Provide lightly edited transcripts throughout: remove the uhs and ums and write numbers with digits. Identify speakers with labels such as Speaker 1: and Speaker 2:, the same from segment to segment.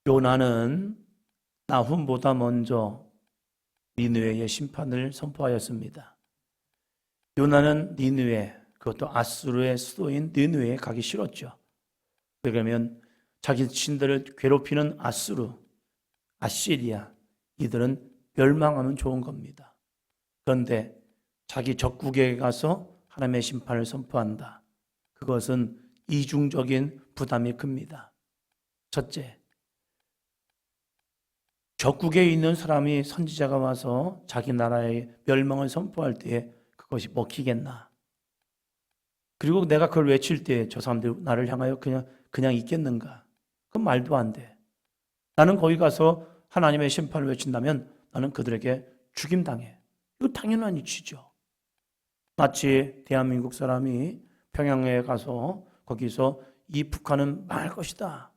Speaker 1: 요나는 나훔보다 먼저 니느웨의 심판을 선포하였습니다. 요나는 니느웨, 그것도 아수르의 수도인 니느웨에 가기 싫었죠. 왜냐하면 자기 신들을 괴롭히는 아수르, 아시리아, 이들은 멸망하면 좋은 겁니다. 그런데 자기 적국에 가서 하나님의 심판을 선포한다. 그것은 이중적인 부담이 큽니다. 첫째, 적국에 있는 사람이 선지자가 와서 자기 나라의 멸망을 선포할 때에 그것이 먹히겠나? 그리고 내가 그걸 외칠 때 저 사람들이 나를 향하여 그냥 있겠는가? 그건 말도 안 돼. 나는 거기 가서 하나님의 심판을 외친다면 나는 그들에게 죽임당해. 이거 당연한 이치죠. 마치 대한민국 사람이 평양에 가서 거기서 이 북한은 망할 것이다.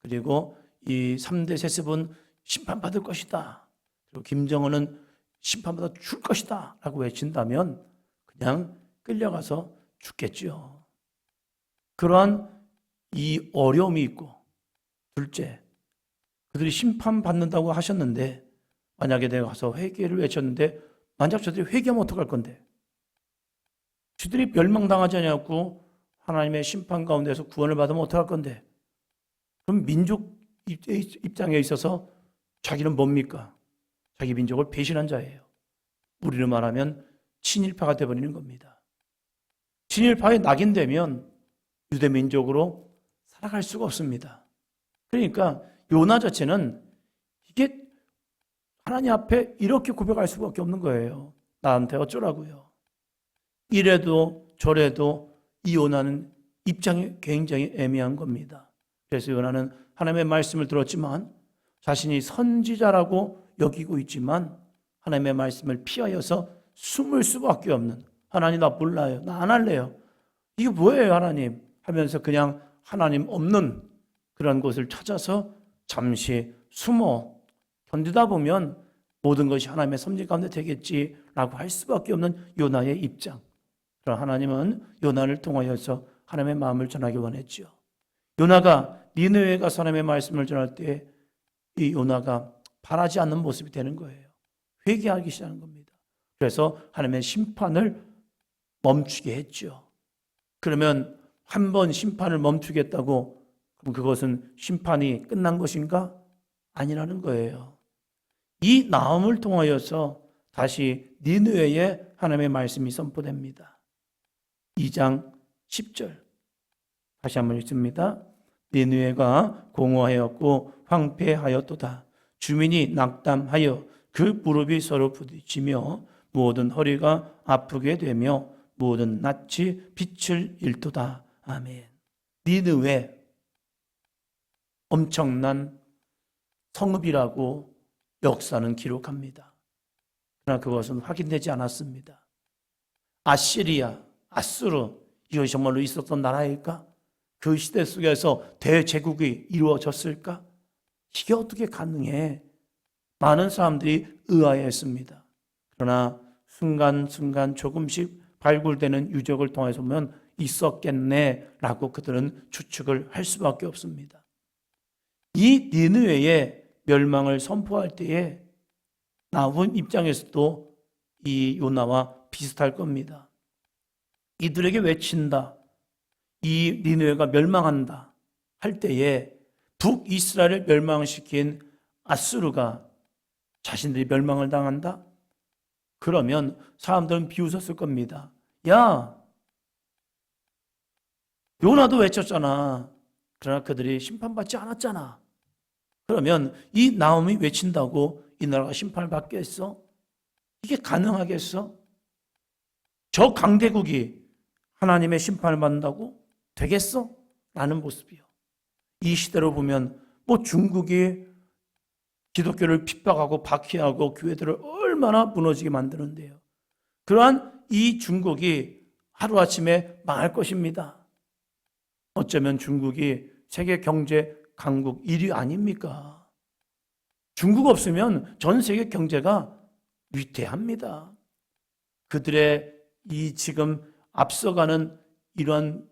Speaker 1: 그리고 이 3대 세습은 심판받을 것이다. 그리고 김정은은 심판받아 줄 것이다. 라고 외친다면 그냥 끌려가서 죽겠죠. 그러한 이 어려움이 있고, 둘째, 그들이 심판받는다고 하셨는데 만약에 내가 가서 회개를 외쳤는데 만약 저들이 회개하면 어떡할 건데? 저들이 멸망당하지 않냐고 하나님의 심판 가운데서 구원을 받으면 어떡할 건데? 그럼 민족 입장에 있어서 자기는 뭡니까? 자기 민족을 배신한 자예요. 우리로 말하면 친일파가 되어버리는 겁니다. 친일파에 낙인되면 유대 민족으로 살아갈 수가 없습니다. 그러니까 요나 자체는 이게 하나님 앞에 이렇게 고백할 수밖에 없는 거예요. 나한테 어쩌라고요. 이래도 저래도 이 요나는 입장이 굉장히 애매한 겁니다. 그래서 요나는 하나님의 말씀을 들었지만 자신이 선지자라고 여기고 있지만 하나님의 말씀을 피하여서 숨을 수밖에 없는, 하나님 나 몰라요. 나 안 할래요. 이게 뭐예요 하나님? 하면서 그냥 하나님 없는 그런 곳을 찾아서 잠시 숨어 견디다 보면 모든 것이 하나님의 섭리 가운데 되겠지라고 할 수밖에 없는 요나의 입장. 그러나 하나님은 요나를 통하여서 하나님의 마음을 전하기 원했죠. 요나가 니느웨에 가서 하나님의 말씀을 전할 때 이 요나가 바라지 않는 모습이 되는 거예요. 회개하기 시작하는 겁니다. 그래서 하나님의 심판을 멈추게 했죠. 그러면 한 번 심판을 멈추겠다고 그럼 그것은 심판이 끝난 것인가? 아니라는 거예요. 이 나음을 통하여서 다시 니느웨에 하나님의 말씀이 선포됩니다. 2장 10절 다시 한번 읽습니다. 니느웨가 공허하였고 황폐하였도다. 주민이 낙담하여 그 무릎이 서로 부딪히며 모든 허리가 아프게 되며 모든 낯이 빛을 잃도다. 아멘. 니느웨 엄청난 성읍이라고 역사는 기록합니다. 그러나 그것은 확인되지 않았습니다. 아시리아, 아수르 이것이 정말로 있었던 나라일까? 그 시대 속에서 대제국이 이루어졌을까? 이게 어떻게 가능해? 많은 사람들이 의아해했습니다. 그러나 순간순간 조금씩 발굴되는 유적을 통해서 보면 있었겠네라고 그들은 추측을 할 수밖에 없습니다. 이 니느웨의 멸망을 선포할 때에 나훔 입장에서도 이 요나와 비슷할 겁니다. 이들에게 외친다. 이 니느웨가 멸망한다 할 때에 북이스라엘을 멸망시킨 아수르가 자신들이 멸망을 당한다? 그러면 사람들은 비웃었을 겁니다. 야, 요나도 외쳤잖아. 그러나 그들이 심판받지 않았잖아. 그러면 이 나훔이 외친다고 이 나라가 심판을 받겠어? 이게 가능하겠어? 저 강대국이 하나님의 심판을 받는다고 되겠어? 라는 모습이요. 이 시대로 보면 뭐 중국이 기독교를 핍박하고 박해하고 교회들을 얼마나 무너지게 만드는데요. 그러한 이 중국이 하루아침에 망할 것입니다. 어쩌면 중국이 세계 경제 강국 1위 아닙니까? 중국 없으면 전 세계 경제가 위태합니다. 그들의 이 지금 앞서가는 이러한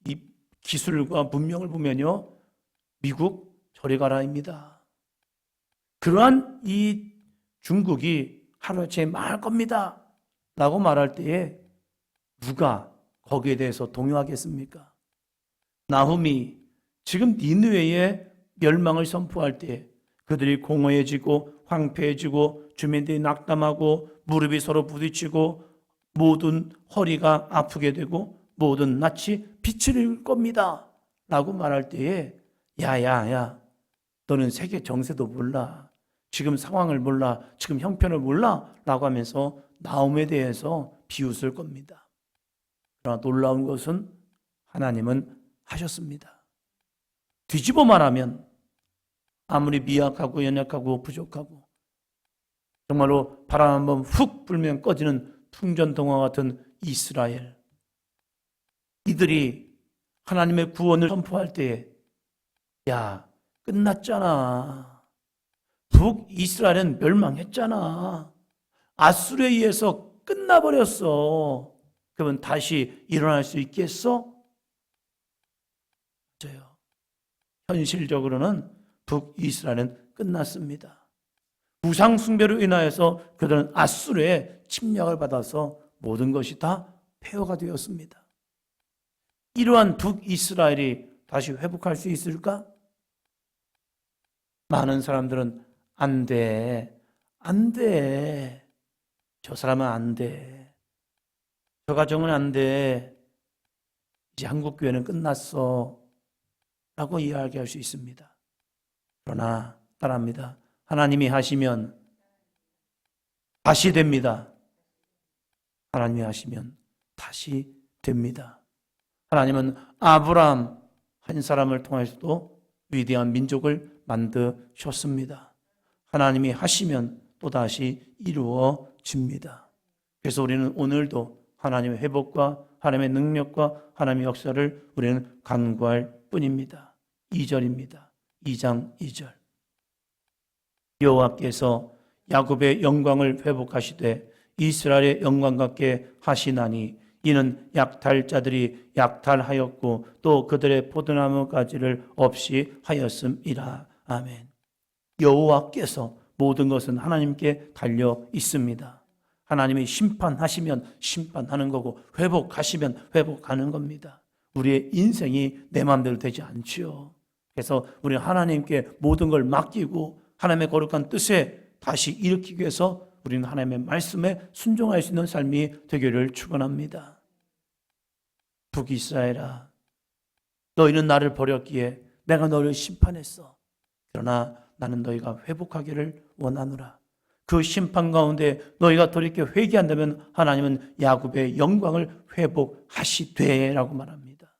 Speaker 1: 이 기술과 문명을 보면요, 미국 저리 가라입니다. 그러한 이 중국이 하루아침에 망할 겁니다 라고 말할 때에 누가 거기에 대해서 동요하겠습니까? 나훔이 지금 니느웨의 멸망을 선포할 때 그들이 공허해지고 황폐해지고 주민들이 낙담하고 무릎이 서로 부딪히고 모든 허리가 아프게 되고 모든 낯이 빛을 잃을 겁니다 라고 말할 때에 야야야, 너는 세계 정세도 몰라, 지금 상황을 몰라, 지금 형편을 몰라 라고 하면서 나훔에 대해서 비웃을 겁니다. 그러나 놀라운 것은 하나님은 하셨습니다. 뒤집어 말하면 아무리 미약하고 연약하고 부족하고 정말로 바람 한번 훅 불면 꺼지는 풍전등화 같은 이스라엘, 이들이 하나님의 구원을 선포할 때에 야, 끝났잖아. 북이스라엘은 멸망했잖아. 아수르에 의해서 끝나버렸어. 그러면 다시 일어날 수 있겠어? 맞아요. 현실적으로는 북이스라엘은 끝났습니다. 우상 숭배로 인하여서 그들은 아수르의 침략을 받아서 모든 것이 다 폐허가 되었습니다. 이러한 북이스라엘이 다시 회복할 수 있을까? 많은 사람들은 안 돼, 안 돼, 저 사람은 안 돼, 저 가정은 안 돼, 이제 한국교회는 끝났어 라고 이야기할 수 있습니다. 그러나 따라합니다. 하나님이 하시면 다시 됩니다. 하나님이 하시면 다시 됩니다. 하나님은 아브라함 한 사람을 통해서도 위대한 민족을 만드셨습니다. 하나님이 하시면 또다시 이루어집니다. 그래서 우리는 오늘도 하나님의 회복과 하나님의 능력과 하나님의 역사를 우리는 간구할 뿐입니다. 2절입니다. 2장 2절. 여호와께서 야곱의 영광을 회복하시되 이스라엘의 영광 같게 하시나니 이는 약탈자들이 약탈하였고 또 그들의 포도나무 가지를 없이 하였음이라. 아멘. 여호와께서 모든 것은 하나님께 달려 있습니다. 하나님이 심판하시면 심판하는 거고 회복하시면 회복하는 겁니다. 우리의 인생이 내 마음대로 되지 않지요. 그래서 우리는 하나님께 모든 걸 맡기고 하나님의 거룩한 뜻에 다시 일으키기 위해서 우리는 하나님의 말씀에 순종할 수 있는 삶이 되기를 축원합니다. 북이스라엘아, 너희는 나를 버렸기에 내가 너를 심판했어. 그러나 나는 너희가 회복하기를 원하노라. 그 심판 가운데 너희가 돌이켜 회개한다면 하나님은 야곱의 영광을 회복하시되라고 말합니다.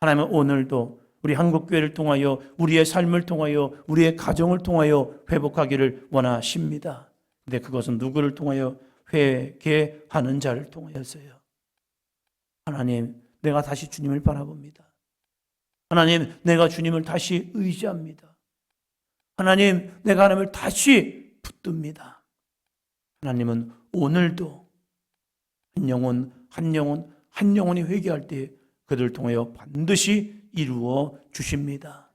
Speaker 1: 하나님은 오늘도 우리 한국교회를 통하여 우리의 삶을 통하여 우리의 가정을 통하여 회복하기를 원하십니다. 근데 그것은 누구를 통하여? 회개하는 자를 통하여서요. 하나님, 내가 다시 주님을 바라봅니다. 하나님, 내가 주님을 다시 의지합니다. 하나님, 내가 하나님을 다시 붙듭니다. 하나님은 오늘도 한 영혼이 회개할 때 그들을 통하여 반드시 이루어 주십니다.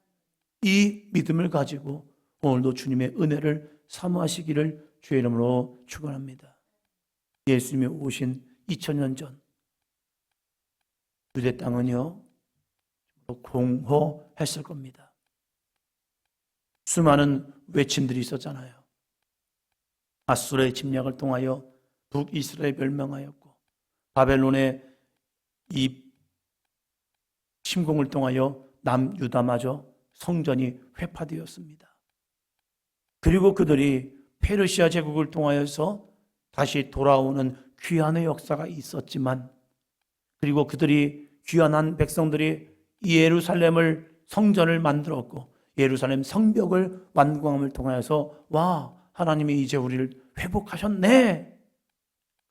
Speaker 1: 이 믿음을 가지고 오늘도 주님의 은혜를 사모하시기를 주의 이름으로 축원합니다. 예수님이 오신 2000년 전 유대 땅은요 공허했을 겁니다. 수많은 외침들이 있었잖아요. 아수르의 침략을 통하여 북이스라엘이 멸망하였고 바벨론의 이 침공을 통하여 남유다마저 성전이 회파되었습니다. 그리고 그들이 페르시아 제국을 통하여서 다시 돌아오는 귀환의 역사가 있었지만, 그리고 그들이 귀환한 백성들이 예루살렘을 성전을 만들었고 예루살렘 성벽을 완공함을 통하여서 와, 하나님이 이제 우리를 회복하셨네.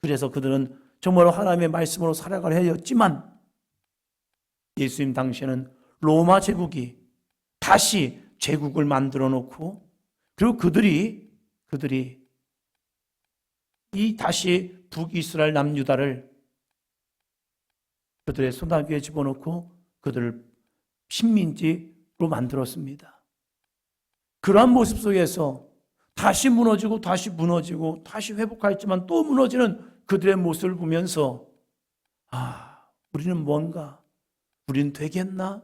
Speaker 1: 그래서 그들은 정말로 하나님의 말씀으로 살아가려 했지만 예수님 당시에는 로마 제국이 다시 제국을 만들어 놓고 그리고 그들이 이 다시 북이스라엘 남유다를 그들의 손아귀에 집어넣고 그들을 식민지로 만들었습니다. 그러한 모습 속에서 다시 무너지고 다시 무너지고 다시 회복하였지만 또 무너지는 그들의 모습을 보면서 우리는 뭔가, 우리는 되겠나?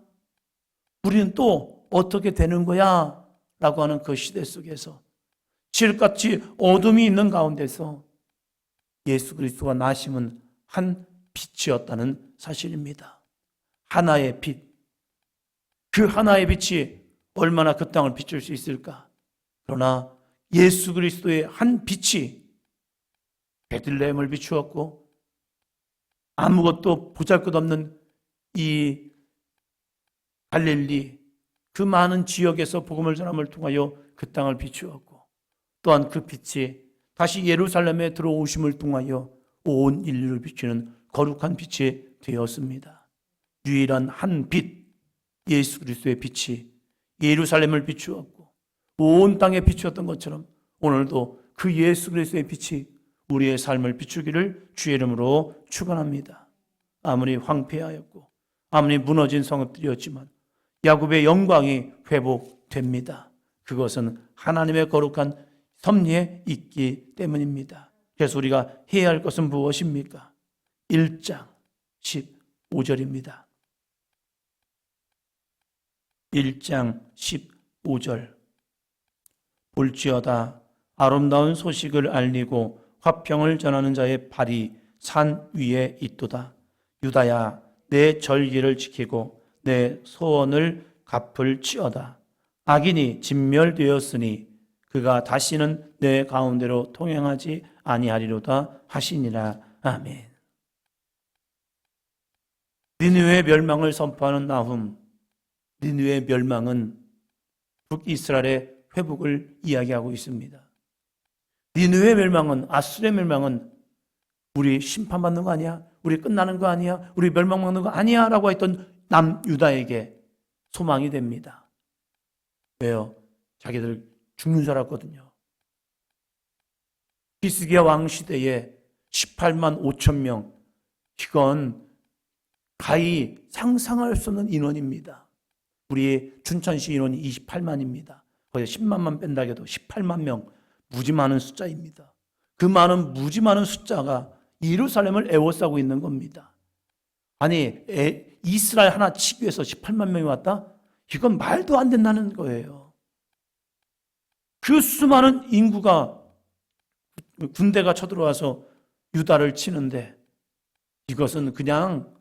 Speaker 1: 우리는 또 어떻게 되는 거야? 라고 하는 그 시대 속에서 칠흑같이 어둠이 있는 가운데서 예수 그리스도가 나심은 한 빛이었다는 사실입니다. 하나의 빛. 그 하나의 빛이 얼마나 그 땅을 비출 수 있을까? 그러나 예수 그리스도의 한 빛이 베들레헴을 비추었고 아무것도 보잘것없는 이 갈릴리 그 많은 지역에서 복음을 전함을 통하여 그 땅을 비추었고 또한 그 빛이 다시 예루살렘에 들어오심을 통하여 온 인류를 비추는 거룩한 빛이 되었습니다. 유일한 한 빛, 예수 그리스도의 빛이 예루살렘을 비추었고 온 땅에 비추었던 것처럼 오늘도 그 예수 그리스도의 빛이 우리의 삶을 비추기를 주의 이름으로 축원합니다. 아무리 황폐하였고 아무리 무너진 성읍들이었지만 야곱의 영광이 회복됩니다. 그것은 하나님의 거룩한 섭리에 있기 때문입니다. 그래서 우리가 해야 할 것은 무엇입니까? 1장 15절입니다. 1장 15절 볼지어다 아름다운 소식을 알리고 화평을 전하는 자의 발이 산 위에 있도다. 유다야 내 절기를 지키고 내 소원을 갚을지어다. 악인이 진멸되었으니 그가 다시는 내 가운데로 통행하지 아니하리로다 하시니라. 아멘. 니느웨의 멸망을 선포하는 나훔. 니느웨의 멸망은 북이스라엘의 회복을 이야기하고 있습니다. 니느웨의 멸망은, 아수르의 멸망은 우리 심판받는 거 아니야? 우리 끝나는 거 아니야? 우리 멸망받는 거 아니야? 라고 했던 남유다에게 소망이 됩니다. 왜요? 자기들 죽는 줄 알았거든요. 히스기야 왕 시대에 18만 5천 명, 이건 가히 상상할 수 없는 인원입니다. 우리 춘천시 인원이 28만입니다. 거기서 10만만 뺀다 해도 18만 명, 무지 많은 숫자입니다. 그 많은 무지 많은 숫자가 예루살렘을 에워싸고 있는 겁니다. 아니 이스라엘 하나 치기 위해서 18만 명이 왔다? 이건 말도 안 된다는 거예요. 그 수많은 인구가 군대가 쳐들어와서 유다를 치는데 이것은 그냥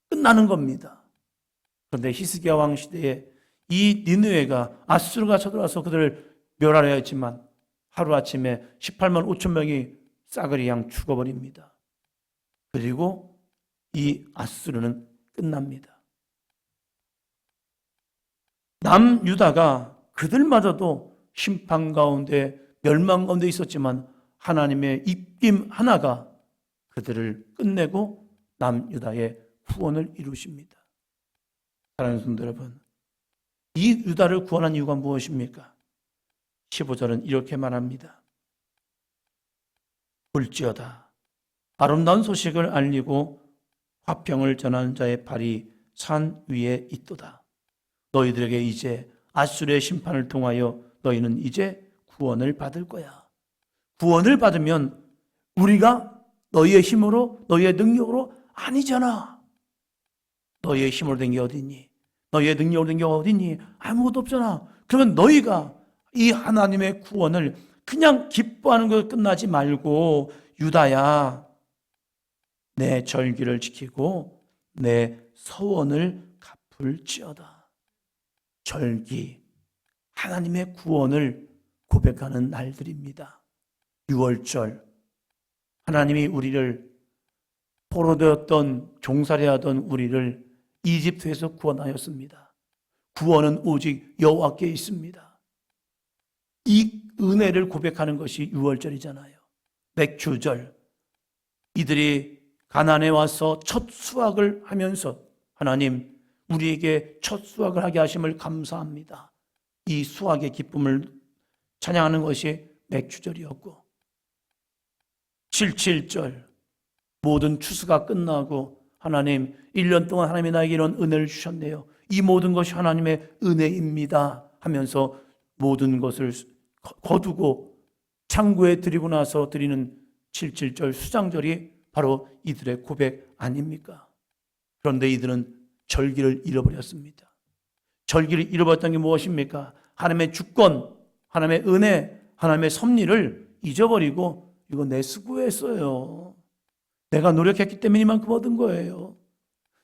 Speaker 1: 끝나는 겁니다. 그런데 히스기야 왕 시대에 이 니느웨가 아수르가 쳐들어와서 그들을 멸하려 했지만 하루아침에 18만 5천 명이 싸그리 양 죽어버립니다. 그리고 이 아수르는 끝납니다. 남유다가 그들마저도 심판 가운데 멸망 가운데 있었지만 하나님의 입김 하나가 그들을 끝내고 남유다의 후원을 이루십니다. 사랑하는 성도 여러분, 이 유다를 구원한 이유가 무엇입니까? 15절은 이렇게 말합니다. 볼지어다 아름다운 소식을 알리고 화평을 전하는 자의 발이 산 위에 있도다. 너희들에게 이제 아수르의 심판을 통하여 너희는 이제 구원을 받을 거야. 구원을 받으면 우리가 너희의 힘으로 너희의 능력으로 아니잖아. 너희의 힘으로 된 게 어딨니? 너희의 능력으로 된 게 어딨니? 아무것도 없잖아. 그러면 너희가 이 하나님의 구원을 그냥 기뻐하는 것 끝나지 말고 유다야 내 절기를 지키고 내 서원을 갚을지어다. 절기, 하나님의 구원을 고백하는 날들입니다. 6월절, 하나님이 우리를 포로되었던 종살이하던 우리를 이집트에서 구원하였습니다. 구원은 오직 여호와께 있습니다. 이 은혜를 고백하는 것이 6월절이잖아요. 맥주절, 이들이 가나안에 와서 첫 수확을 하면서 하나님 우리에게 첫 수확을 하게 하심을 감사합니다. 이 수확의 기쁨을 찬양하는 것이 맥주절이었고 77절 모든 추수가 끝나고 하나님 1년 동안 하나님이 나에게 이런 은혜를 주셨네요. 이 모든 것이 하나님의 은혜입니다 하면서 모든 것을 거두고 창고에 드리고 나서 드리는 77절 수장절이 바로 이들의 고백 아닙니까? 그런데 이들은 절기를 잃어버렸습니다. 절기를 잃어버렸던 게 무엇입니까? 하나님의 주권, 하나님의 은혜, 하나님의 섭리를 잊어버리고 이거 내 수고했어요. 내가 노력했기 때문에 이만큼 얻은 거예요.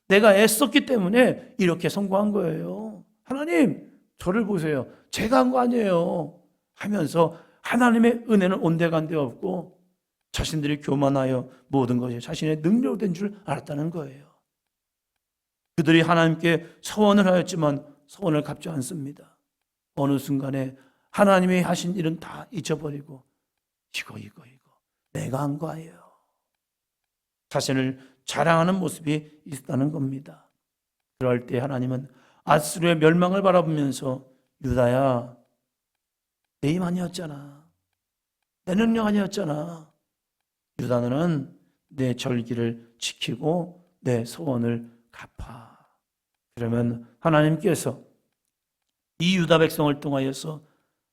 Speaker 1: 내가 애썼기 때문에 이렇게 성공한 거예요. 하나님, 저를 보세요. 제가 한 거 아니에요. 하면서 하나님의 은혜는 온데간데 없고 자신들이 교만하여 모든 것이 자신의 능력으로 된 줄 알았다는 거예요. 그들이 하나님께 서원을 하였지만 서원을 갚지 않습니다. 어느 순간에 하나님이 하신 일은 다 잊어버리고 이거 내가 한 거예요. 자신을 자랑하는 모습이 있다는 겁니다. 그럴 때 하나님은 아수르의 멸망을 바라보면서 유다야, 내 힘 아니었잖아. 내 능력 아니었잖아. 유다 너는 내 절기를 지키고 내 소원을 갚아. 그러면 하나님께서 이 유다 백성을 통하여서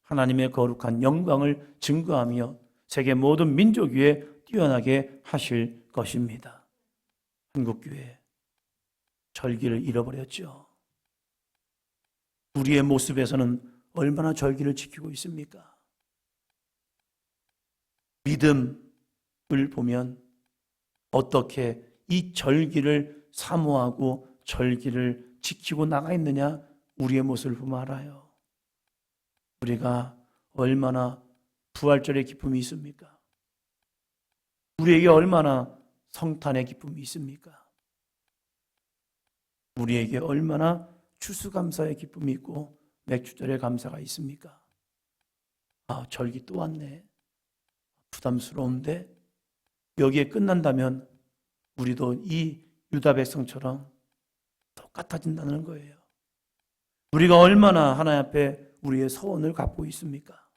Speaker 1: 하나님의 거룩한 영광을 증거하며 세계 모든 민족 위에 뛰어나게 하실 것입니다. 한국교회 절기를 잃어버렸죠. 우리의 모습에서는 얼마나 절기를 지키고 있습니까? 믿음을 보면 어떻게 이 절기를 사모하고 절기를 지키고 나가 있느냐, 우리의 모습을 보면 알아요. 우리가 얼마나 부활절의 기쁨이 있습니까? 우리에게 얼마나 성탄의 기쁨이 있습니까? 우리에게 얼마나 추수감사의 기쁨이 있고 맥주절의 감사가 있습니까? 아, 절기 또 왔네. 부담스러운데 여기에 끝난다면 우리도 이 유다 백성처럼 똑같아진다는 거예요. 우리가 얼마나 하나님 앞에 우리의 서원을 갖고 있습니까?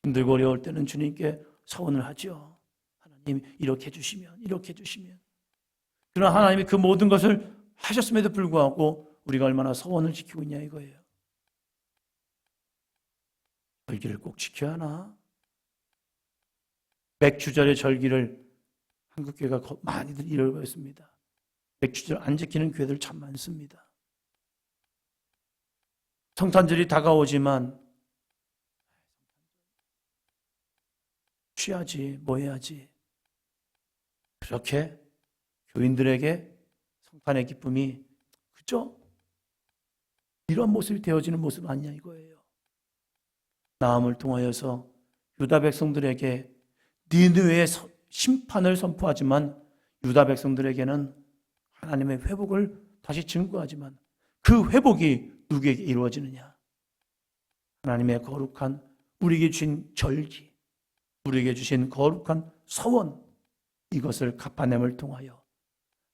Speaker 1: 힘들고 어려울 때는 주님께 서원을 하죠. 하나님 이렇게 해주시면, 이렇게 해주시면. 그러나 하나님이 그 모든 것을 하셨음에도 불구하고 우리가 얼마나 서원을 지키고 있냐 이거예요. 절기를 꼭 지켜야 하나? 맥주절의 절기를 한국교회가 많이들 잃어버렸습니다. 맥주절 안 지키는 교회들 참 많습니다. 성탄절이 다가오지만 취하지, 뭐 해야지. 그렇게 교인들에게 성탄의 기쁨이 그죠? 이런 모습이 되어지는 모습 아니냐 이거예요. 나음을 통하여서 유다 백성들에게 니느웨의 심판을 선포하지만 유다 백성들에게는 하나님의 회복을 다시 증거하지만 그 회복이 누구에게 이루어지느냐? 하나님의 거룩한 우리에게 주신 절기, 우리에게 주신 거룩한 서원, 이것을 갚아냄을 통하여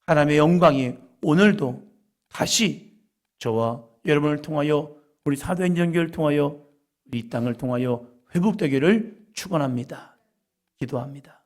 Speaker 1: 하나님의 영광이 오늘도 다시 저와 여러분을 통하여 우리 사도행전교를 통하여 이 땅을 통하여 회복되기를 축원합니다. 기도합니다.